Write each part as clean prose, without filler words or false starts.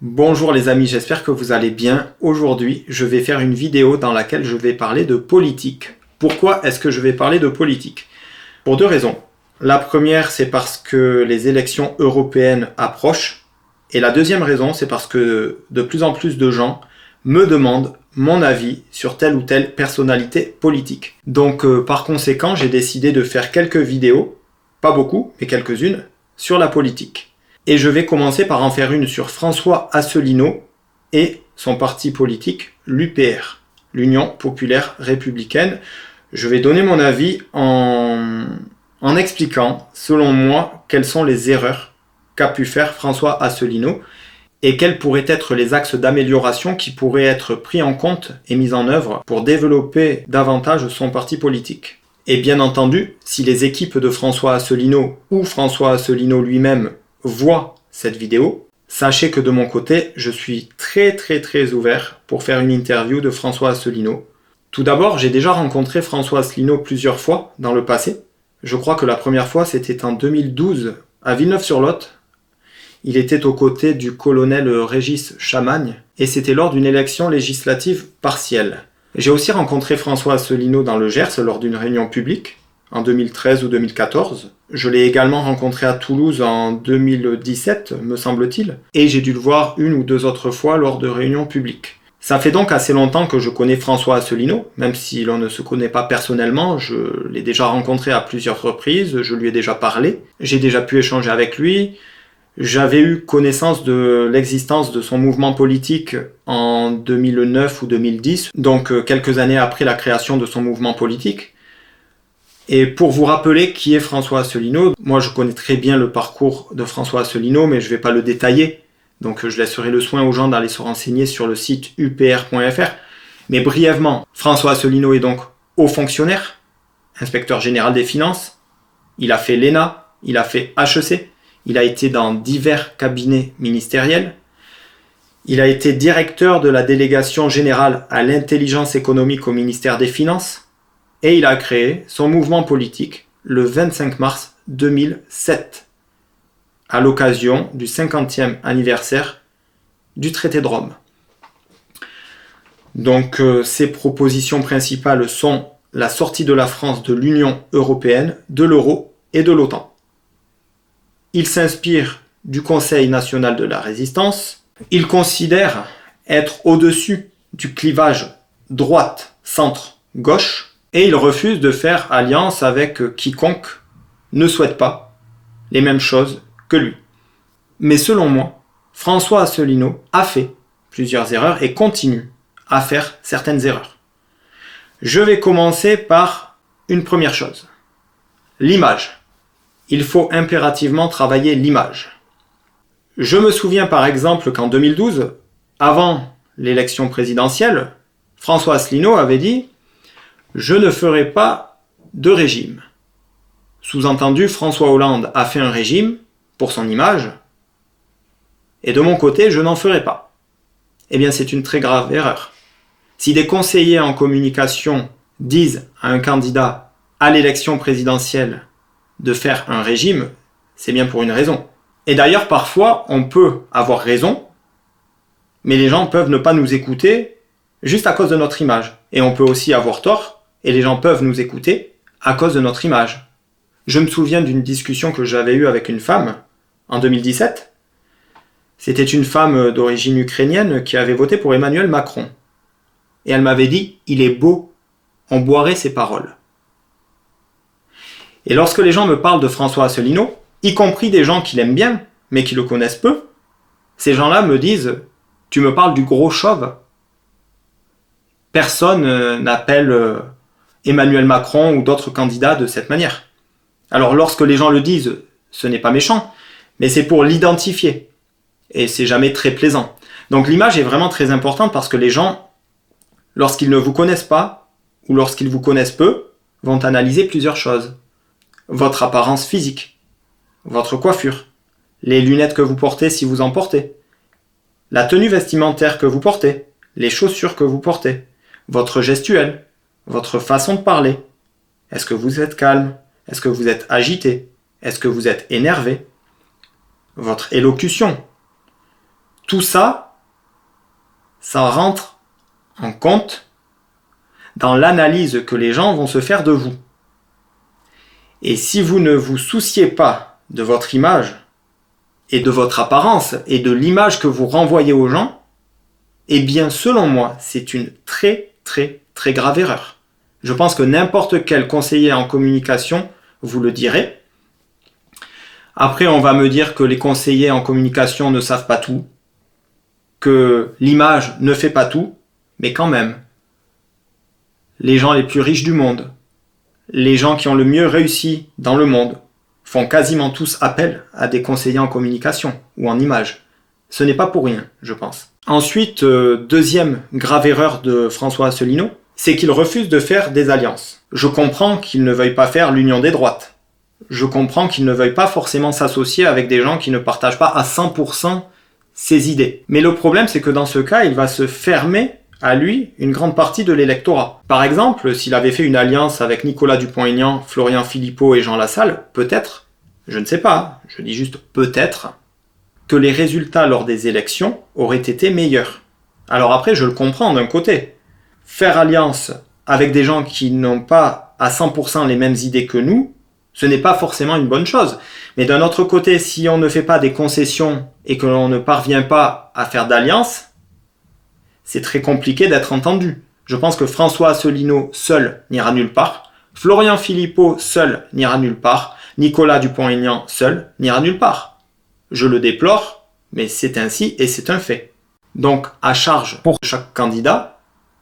Bonjour les amis, j'espère que vous allez bien. Aujourd'hui, je vais faire une vidéo dans laquelle je vais parler de politique. Pourquoi est-ce que je vais parler de politique? Pour deux raisons. La première, c'est parce que les élections européennes approchent. Et la deuxième raison, c'est parce que de plus en plus de gens me demandent mon avis sur telle ou telle personnalité politique. Donc par conséquent, j'ai décidé de faire quelques vidéos, pas beaucoup, mais quelques-unes, sur la politique. Et je vais commencer par en faire une sur François Asselineau et son parti politique, l'UPR, l'Union Populaire Républicaine. Je vais donner mon avis en expliquant, selon moi, quelles sont les erreurs qu'a pu faire François Asselineau et quels pourraient être les axes d'amélioration qui pourraient être pris en compte et mis en œuvre pour développer davantage son parti politique. Et bien entendu, si les équipes de François Asselineau ou François Asselineau lui-même voient cette vidéo, sachez que de mon côté, je suis très ouvert pour faire une interview de François Asselineau. Tout d'abord, j'ai déjà rencontré François Asselineau plusieurs fois dans le passé. Je crois que la première fois, c'était en 2012 à Villeneuve-sur-Lot. Il était aux côtés du colonel Régis Chamagne et c'était lors d'une élection législative partielle. J'ai aussi rencontré François Asselineau dans le Gers lors d'une réunion publique en 2013 ou 2014. Je l'ai également rencontré à Toulouse en 2017, me semble-t-il, et j'ai dû le voir une ou deux autres fois lors de réunions publiques. Ça fait donc assez longtemps que je connais François Asselineau, même si l'on ne se connaît pas personnellement, je l'ai déjà rencontré à plusieurs reprises, je lui ai déjà parlé, j'ai déjà pu échanger avec lui, j'avais eu connaissance de l'existence de son mouvement politique en 2009 ou 2010, donc quelques années après la création de son mouvement politique. Et pour vous rappeler qui est François Asselineau, moi je connais très bien le parcours de François Asselineau, mais je ne vais pas le détailler, donc je laisserai le soin aux gens d'aller se renseigner sur le site upr.fr. Mais brièvement, François Asselineau est donc haut fonctionnaire, inspecteur général des finances, il a fait l'ENA, il a fait HEC, il a été dans divers cabinets ministériels, il a été directeur de la délégation générale à l'intelligence économique au ministère des Finances, et il a créé son mouvement politique le 25 mars 2007, à l'occasion du 50e anniversaire du traité de Rome. Donc ses propositions principales sont la sortie de la France de l'Union européenne, de l'euro et de l'OTAN. Il s'inspire du Conseil national de la résistance. Il considère être au-dessus du clivage droite-centre-gauche. Et il refuse de faire alliance avec quiconque ne souhaite pas les mêmes choses que lui. Mais selon moi, François Asselineau a fait plusieurs erreurs et continue à faire certaines erreurs. Je vais commencer par une première chose. L'image. Il faut impérativement travailler l'image. Je me souviens par exemple qu'en 2012, avant l'élection présidentielle, François Asselineau avait dit « Je ne ferai pas de régime ». Sous-entendu, François Hollande a fait un régime pour son image, et de mon côté, je n'en ferai pas. Eh bien, c'est une très grave erreur. Si des conseillers en communication disent à un candidat à l'élection présidentielle de faire un régime, c'est bien pour une raison. Et d'ailleurs, parfois, on peut avoir raison, mais les gens peuvent ne pas nous écouter juste à cause de notre image. Et on peut aussi avoir tort, et les gens peuvent nous écouter à cause de notre image. Je me souviens d'une discussion que j'avais eue avec une femme en 2017. C'était une femme d'origine ukrainienne qui avait voté pour Emmanuel Macron. Et elle m'avait dit « Il est beau, on boirait ses paroles ». Et lorsque les gens me parlent de François Asselineau, y compris des gens qui l'aiment bien, mais qui le connaissent peu, ces gens-là me disent « Tu me parles du gros chauve ». Personne n'appelle Emmanuel Macron ou d'autres candidats de cette manière. Alors lorsque les gens le disent, ce n'est pas méchant, mais c'est pour l'identifier. Et c'est jamais très plaisant. Donc l'image est vraiment très importante parce que les gens, lorsqu'ils ne vous connaissent pas, ou lorsqu'ils vous connaissent peu, vont analyser plusieurs choses. Votre apparence physique, votre coiffure, les lunettes que vous portez si vous en portez, la tenue vestimentaire que vous portez, les chaussures que vous portez, votre gestuelle, votre façon de parler. Est-ce que vous êtes calme? Est-ce que vous êtes agité? Est-ce que vous êtes énervé? Votre élocution. Tout ça, ça rentre en compte dans l'analyse que les gens vont se faire de vous. Et si vous ne vous souciez pas de votre image et de votre apparence et de l'image que vous renvoyez aux gens, eh bien, selon moi, c'est une très, très, très grave erreur. Je pense que n'importe quel conseiller en communication vous le dirait. Après, on va me dire que les conseillers en communication ne savent pas tout, que l'image ne fait pas tout, mais quand même, les gens les plus riches du monde, les gens qui ont le mieux réussi dans le monde, font quasiment tous appel à des conseillers en communication ou en image. Ce n'est pas pour rien, je pense. Ensuite, deuxième grave erreur de François Asselineau, c'est qu'il refuse de faire des alliances. Je comprends qu'il ne veuille pas faire l'union des droites. Je comprends qu'il ne veuille pas forcément s'associer avec des gens qui ne partagent pas à 100% ses idées. Mais le problème, c'est que dans ce cas, il va se fermer à lui une grande partie de l'électorat. Par exemple, s'il avait fait une alliance avec Nicolas Dupont-Aignan, Florian Philippot et Jean Lassalle, peut-être, je ne sais pas, je dis juste peut-être, que les résultats lors des élections auraient été meilleurs. Alors après, je le comprends d'un côté. Faire alliance avec des gens qui n'ont pas à 100% les mêmes idées que nous, ce n'est pas forcément une bonne chose. Mais d'un autre côté, si on ne fait pas des concessions et que l'on ne parvient pas à faire d'alliance, c'est très compliqué d'être entendu. Je pense que François Asselineau seul n'ira nulle part, Florian Philippot seul n'ira nulle part, Nicolas Dupont-Aignan seul n'ira nulle part. Je le déplore, mais c'est ainsi et c'est un fait. Donc, à charge pour chaque candidat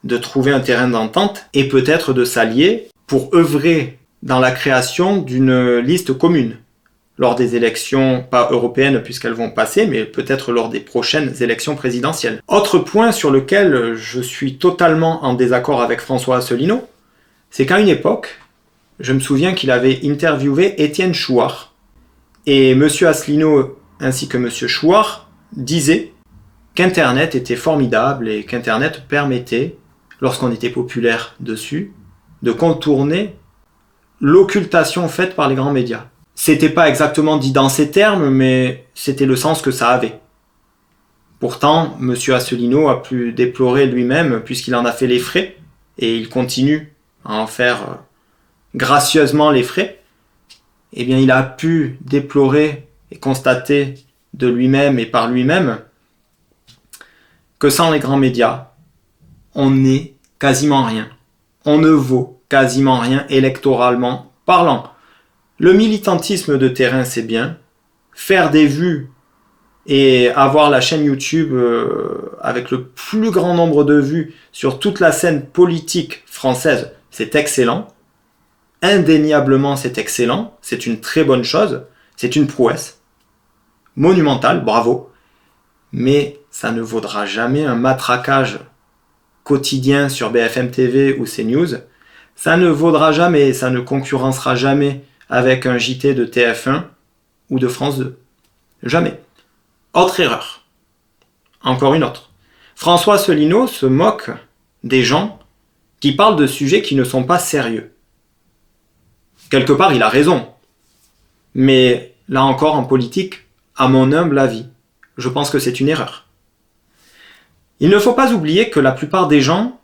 de trouver un terrain d'entente et peut-être de s'allier pour œuvrer dans la création d'une liste commune lors des élections, pas européennes puisqu'elles vont passer, mais peut-être lors des prochaines élections présidentielles. Autre point sur lequel je suis totalement en désaccord avec François Asselineau, c'est qu'à une époque, je me souviens qu'il avait interviewé Étienne Chouard, et M. Asselineau ainsi que M. Chouard disaient qu'Internet était formidable et qu'Internet permettait, lorsqu'on était populaire dessus, de contourner l'occultation faite par les grands médias. C'était pas exactement dit dans ces termes, mais c'était le sens que ça avait. Pourtant, M. Asselineau a pu déplorer lui-même, puisqu'il en a fait les frais, et il continue à en faire gracieusement les frais, eh bien il a pu déplorer et constater de lui-même et par lui-même que sans les grands médias, on n'est quasiment rien. On ne vaut quasiment rien électoralement parlant. Le militantisme de terrain, c'est bien. Faire des vues et avoir la chaîne YouTube avec le plus grand nombre de vues sur toute la scène politique française, c'est excellent. Indéniablement, c'est excellent. C'est une très bonne chose. C'est une prouesse monumentale, bravo. Mais ça ne vaudra jamais un matraquage quotidien sur BFM TV ou CNews. Ça ne vaudra jamais, ça ne concurrencera jamais avec un JT de TF1 ou de France 2. Jamais. Autre erreur. Encore une autre. François Asselineau se moque des gens qui parlent de sujets qui ne sont pas sérieux. Quelque part, il a raison. Mais là encore, en politique, à mon humble avis, je pense que c'est une erreur. Il ne faut pas oublier que la plupart des gens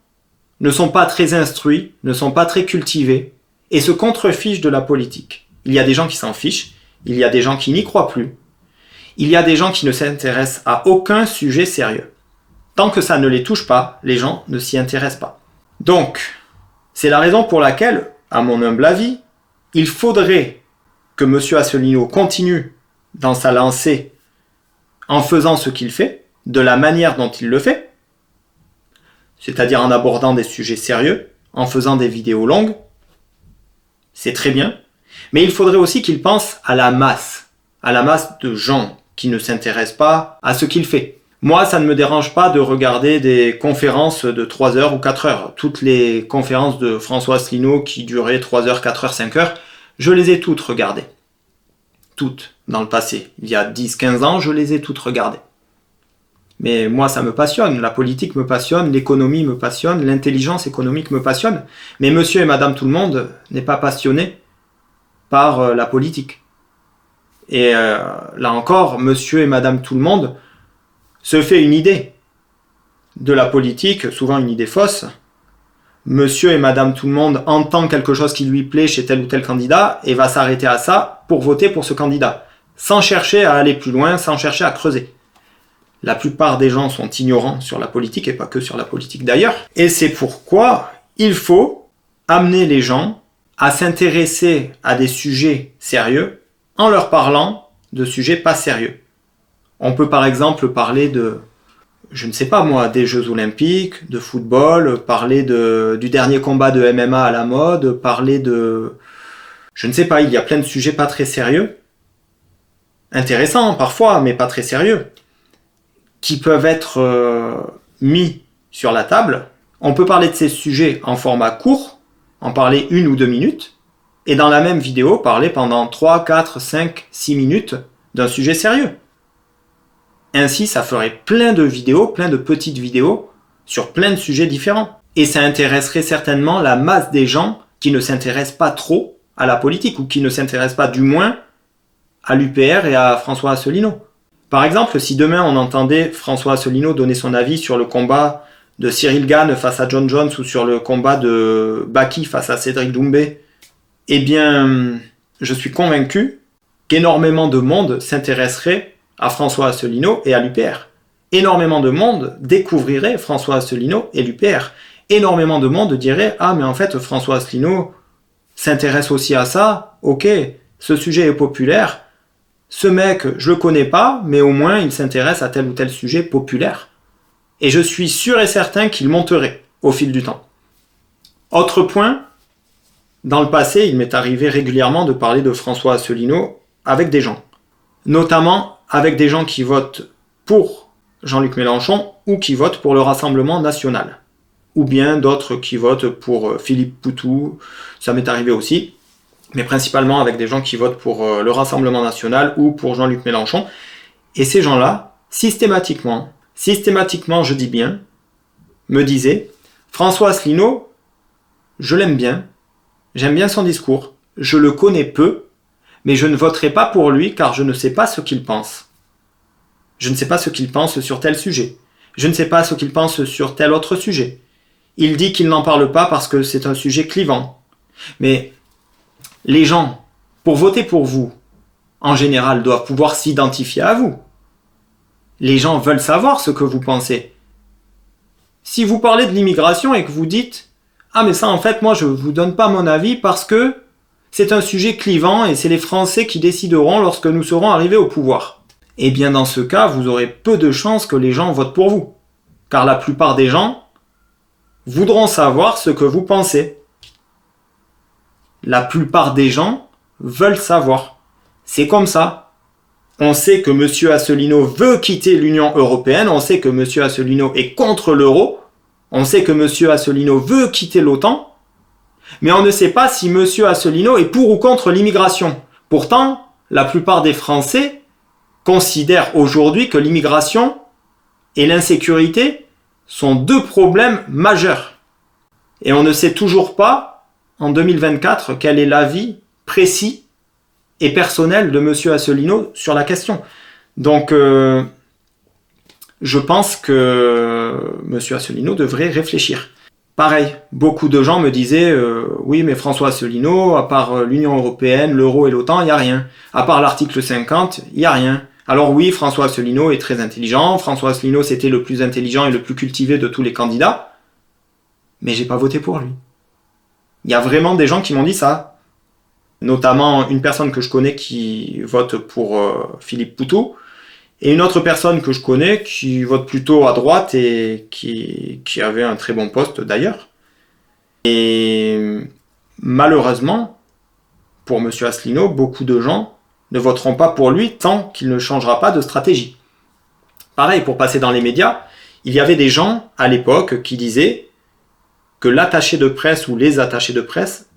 ne sont pas très instruits, ne sont pas très cultivés, et se contrefichent de la politique. Il y a des gens qui s'en fichent, il y a des gens qui n'y croient plus, il y a des gens qui ne s'intéressent à aucun sujet sérieux. Tant que ça ne les touche pas, les gens ne s'y intéressent pas. Donc, c'est la raison pour laquelle, à mon humble avis, il faudrait que M. Asselineau continue dans sa lancée en faisant ce qu'il fait, de la manière dont il le fait, c'est-à-dire en abordant des sujets sérieux, en faisant des vidéos longues. C'est très bien, mais il faudrait aussi qu'il pense à la masse de gens qui ne s'intéressent pas à ce qu'il fait. Moi, ça ne me dérange pas de regarder des conférences de 3 heures ou 4 heures. Toutes les conférences de François Asselineau qui duraient 3 heures, 4 heures, 5 heures, je les ai toutes regardées. Toutes, dans le passé. Il y a 10-15 ans, je les ai toutes regardées. Mais moi, ça me passionne. La politique me passionne, l'économie me passionne, l'intelligence économique me passionne. Mais monsieur et madame tout le monde n'est pas passionné par la politique. Et là encore, monsieur et madame tout le monde se fait une idée de la politique, souvent une idée fausse. Monsieur et madame tout le monde entend quelque chose qui lui plaît chez tel ou tel candidat et va s'arrêter à ça pour voter pour ce candidat, sans chercher à aller plus loin, sans chercher à creuser. La plupart des gens sont ignorants sur la politique et pas que sur la politique d'ailleurs. Et c'est pourquoi il faut amener les gens à s'intéresser à des sujets sérieux en leur parlant de sujets pas sérieux. On peut par exemple parler de, je ne sais pas moi, des Jeux Olympiques, de football, parler du dernier combat de MMA à la mode, parler de... Je ne sais pas, il y a plein de sujets pas très sérieux, intéressants parfois, mais pas très sérieux, qui peuvent être mis sur la table. On peut parler de ces sujets en format court, en parler 1 ou 2 minutes, et dans la même vidéo, parler pendant 3, 4, 5, 6 minutes d'un sujet sérieux. Ainsi, ça ferait plein de vidéos, plein de petites vidéos, sur plein de sujets différents. Et ça intéresserait certainement la masse des gens qui ne s'intéressent pas trop à la politique, ou qui ne s'intéressent pas du moins à l'UPR et à François Asselineau. Par exemple, si demain on entendait François Asselineau donner son avis sur le combat de Cyril Gane face à John Jones ou sur le combat de Baki face à Cédric Doumbé, eh bien, je suis convaincu qu'énormément de monde s'intéresserait à François Asselineau et à l'UPR. Énormément de monde découvrirait François Asselineau et l'UPR. Énormément de monde dirait « Ah, mais en fait, François Asselineau s'intéresse aussi à ça. Ok, ce sujet est populaire. Ce mec, je le connais pas, mais au moins il s'intéresse à tel ou tel sujet populaire. » Et je suis sûr et certain qu'il monterait au fil du temps. Autre point, dans le passé, il m'est arrivé régulièrement de parler de François Asselineau avec des gens. Notamment avec des gens qui votent pour Jean-Luc Mélenchon ou qui votent pour le Rassemblement national. Ou bien d'autres qui votent pour Philippe Poutou, ça m'est arrivé aussi. Mais principalement avec des gens qui votent pour le Rassemblement national ou pour Jean-Luc Mélenchon. Et ces gens-là, systématiquement, je dis bien, me disaient « François Asselineau, je l'aime bien, j'aime bien son discours, je le connais peu, mais je ne voterai pas pour lui car je ne sais pas ce qu'il pense. Je ne sais pas ce qu'il pense sur tel sujet. Je ne sais pas ce qu'il pense sur tel autre sujet. Il dit qu'il n'en parle pas parce que c'est un sujet clivant. Mais les gens, pour voter pour vous, en général, doivent pouvoir s'identifier à vous. Les gens veulent savoir ce que vous pensez. Si vous parlez de l'immigration et que vous dites « Ah mais ça en fait moi je ne vous donne pas mon avis parce que c'est un sujet clivant et c'est les Français qui décideront lorsque nous serons arrivés au pouvoir. » Eh bien dans ce cas, vous aurez peu de chances que les gens votent pour vous. Car la plupart des gens voudront savoir ce que vous pensez. La plupart des gens veulent savoir. C'est comme ça. On sait que M. Asselineau veut quitter l'Union européenne, on sait que M. Asselineau est contre l'euro, on sait que M. Asselineau veut quitter l'OTAN, mais on ne sait pas si M. Asselineau est pour ou contre l'immigration. Pourtant, la plupart des Français considèrent aujourd'hui que l'immigration et l'insécurité sont 2 problèmes majeurs. Et on ne sait toujours pas, en 2024, quel est l'avis précis et personnel de M. Asselineau sur la question. Donc, je pense que M. Asselineau devrait réfléchir. Pareil, beaucoup de gens me disaient oui, mais François Asselineau, à part l'Union européenne, l'euro et l'OTAN, il n'y a rien. À part l'article 50, il n'y a rien. Alors oui, François Asselineau est très intelligent. François Asselineau, c'était le plus intelligent et le plus cultivé de tous les candidats. Mais j'ai pas voté pour lui. Il y a vraiment des gens qui m'ont dit ça. Notamment une personne que je connais qui vote pour Philippe Poutou, et une autre personne que je connais qui vote plutôt à droite et qui avait un très bon poste d'ailleurs. Et malheureusement, pour M. Asselineau, beaucoup de gens ne voteront pas pour lui tant qu'il ne changera pas de stratégie. Pareil, pour passer dans les médias, il y avait des gens à l'époque qui disaient que l'attaché de presse ou les attachés de presse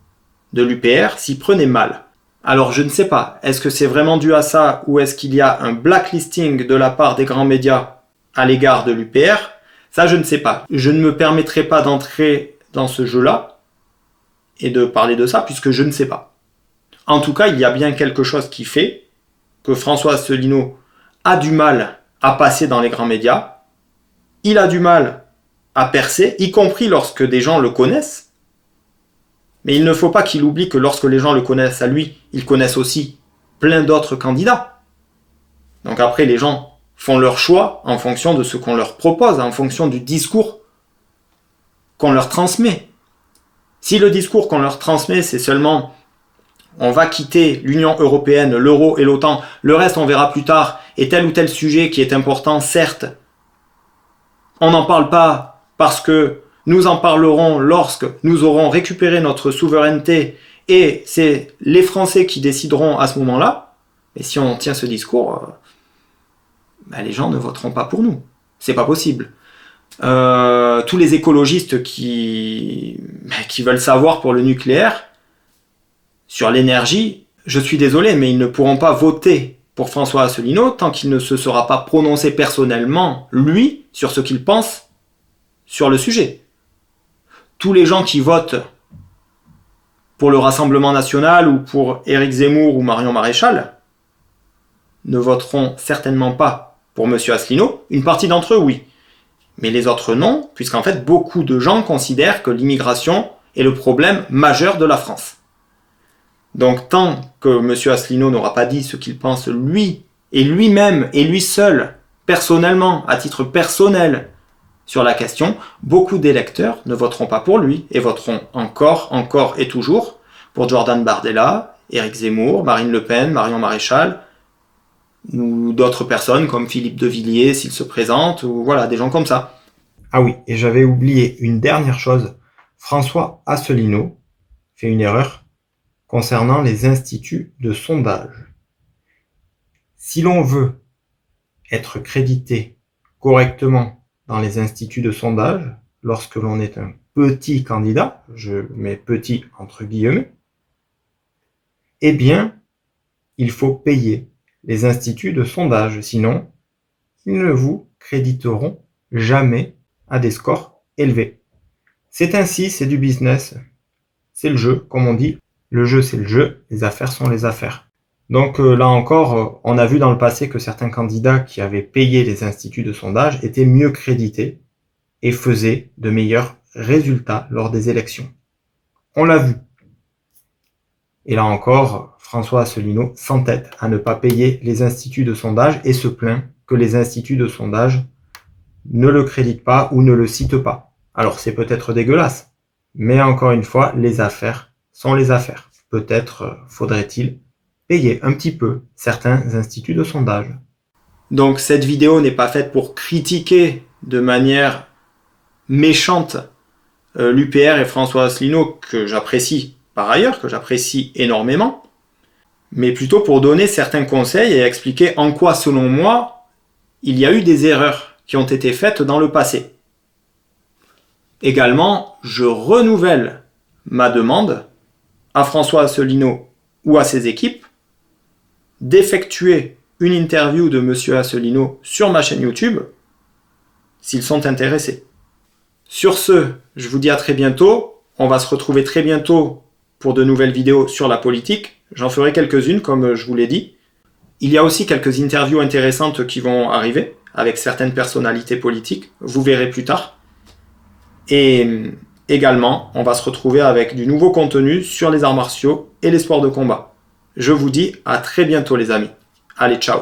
de l'UPR s'y prenaient mal. Alors je ne sais pas, est-ce que c'est vraiment dû à ça ou est-ce qu'il y a un blacklisting de la part des grands médias à l'égard de l'UPR? Ça je ne sais pas. Je ne me permettrai pas d'entrer dans ce jeu-là et de parler de ça puisque je ne sais pas. En tout cas, il y a bien quelque chose qui fait que François Asselineau a du mal à passer dans les grands médias. Il a du mal à percer, y compris lorsque des gens le connaissent. Mais il ne faut pas qu'il oublie que lorsque les gens le connaissent à lui, ils connaissent aussi plein d'autres candidats. Donc après, les gens font leur choix en fonction de ce qu'on leur propose, en fonction du discours qu'on leur transmet. Si le discours qu'on leur transmet, c'est seulement on va quitter l'Union européenne, l'euro et l'OTAN, le reste on verra plus tard, et tel ou tel sujet qui est important, certes, on n'en parle pas parce que nous en parlerons lorsque nous aurons récupéré notre souveraineté et c'est les Français qui décideront à ce moment-là. Mais si on tient ce discours, les gens ne voteront pas pour nous. C'est pas possible. Tous les écologistes qui veulent savoir pour le nucléaire, sur l'énergie, je suis désolé, mais ils ne pourront pas voter pour François Asselineau tant qu'il ne se sera pas prononcé personnellement, lui, sur ce qu'il pense sur le sujet. Tous les gens qui votent pour le Rassemblement national ou pour Éric Zemmour ou Marion Maréchal ne voteront certainement pas pour M. Asselineau. Une partie d'entre eux, oui. Mais les autres, non, puisqu'en fait, beaucoup de gens considèrent que l'immigration est le problème majeur de la France. Donc, tant que M. Asselineau n'aura pas dit ce qu'il pense lui, et lui-même, et lui seul, personnellement, à titre personnel, sur la question, beaucoup d'électeurs ne voteront pas pour lui, et voteront encore et toujours pour Jordan Bardella, Éric Zemmour, Marine Le Pen, Marion Maréchal, ou d'autres personnes comme Philippe de Villiers s'il se présente, ou voilà, des gens comme ça. Ah oui, et j'avais oublié une dernière chose. François Asselineau fait une erreur concernant les instituts de sondage. Si l'on veut être crédité correctement dans les instituts de sondage, lorsque l'on est un petit candidat, je mets petit entre guillemets, eh bien, il faut payer les instituts de sondage, sinon, ils ne vous créditeront jamais à des scores élevés. C'est ainsi, c'est du business, c'est le jeu, comme on dit, le jeu c'est le jeu, les affaires sont les affaires. Donc là encore, on a vu dans le passé que certains candidats qui avaient payé les instituts de sondage étaient mieux crédités et faisaient de meilleurs résultats lors des élections. On l'a vu. Et là encore, François Asselineau s'entête à ne pas payer les instituts de sondage et se plaint que les instituts de sondage ne le créditent pas ou ne le citent pas. Alors c'est peut-être dégueulasse, mais encore une fois, les affaires sont les affaires. Peut-être faudrait-il payer un petit peu certains instituts de sondage. Donc cette vidéo n'est pas faite pour critiquer de manière méchante l'UPR et François Asselineau, que j'apprécie par ailleurs, que j'apprécie énormément, mais plutôt pour donner certains conseils et expliquer en quoi, selon moi, il y a eu des erreurs qui ont été faites dans le passé. Également, je renouvelle ma demande à François Asselineau ou à ses équipes d'effectuer une interview de M. Asselineau sur ma chaîne YouTube s'ils sont intéressés. Sur ce, je vous dis à très bientôt. On va se retrouver très bientôt pour de nouvelles vidéos sur la politique. J'en ferai quelques-unes, comme je vous l'ai dit. Il y a aussi quelques interviews intéressantes qui vont arriver avec certaines personnalités politiques. Vous verrez plus tard. Et également, on va se retrouver avec du nouveau contenu sur les arts martiaux et les sports de combat. Je vous dis à très bientôt les amis. Allez, ciao!